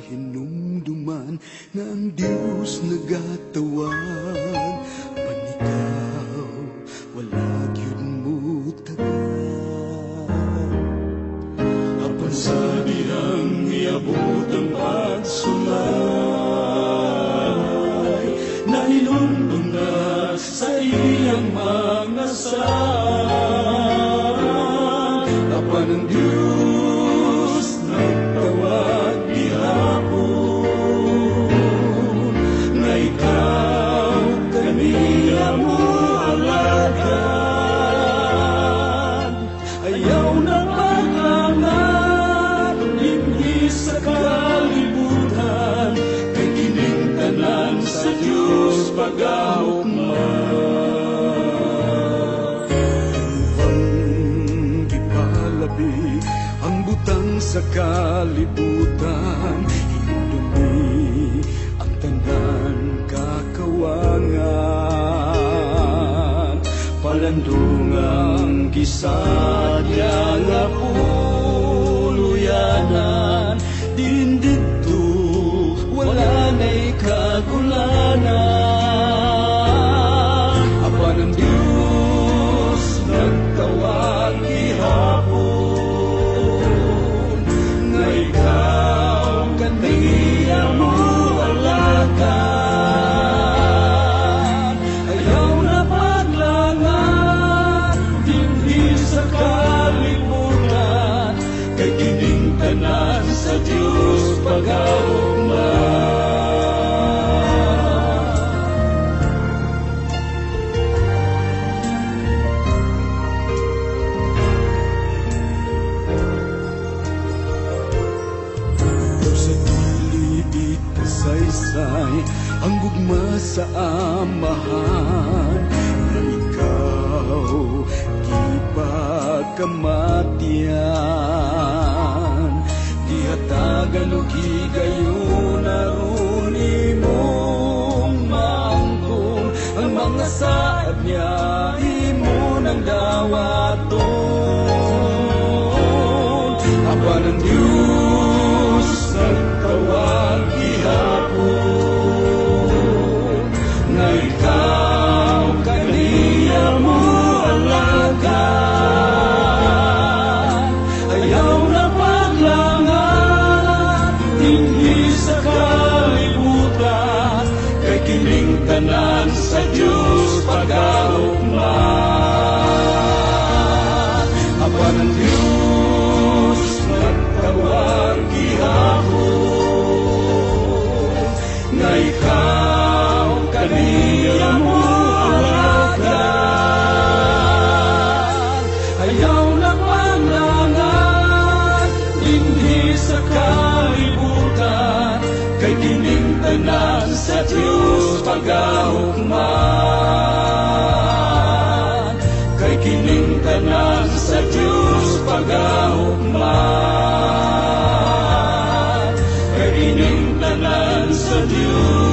Hinumduman na ang Diyos nagatawan, panikaw wala gyud mo tagan. Apan sa dihang iabot ang pagsulay, nahinumdum na sa iyang mga saan. Apan ang Diyos nagtawag gihapon, na ikaw kaniya mo alagad. Ayaw na paglangan, hindi sa kalibutan, kay kining tanan sa Diyos pag-ahukman. Ang gipalabi ang butang sa kalibutan, hindumi ang tanan kakawangan. Palandungang gisadya nga puluyanan, din dito wala na'y kagulanan. Apan ang Diyos nagtawag gihapon, nga ikaw kaniya mo alagad. Ayaw na paglangan, hindi sa kalibutan, kay kining tanan sa Diyos pag-ahukman. Saysay ang gugma sa amahan, na ikaw gipagkamatian. Gihatagan o gigayon aron imong maangkon, ang mga saad niya imo ng dawaton. Apan ang Diyos nagtawag gihapon, na ikaw kaniya mo alagad. Ayaw na paglangan, hindi sa kalibutan, kay kining tanan sa Diyos pag-ahukman. Apan ang Diyos nagtawag gihapon, nga ikaw kaniya mo alagad. Ayaw na paglangan, hindi sa kalibutan, kay kining tanan sa Diyos pag-ahukman. Kay kining tanan sa Diyos pag-ahukman, kay kining tanan sa Diyos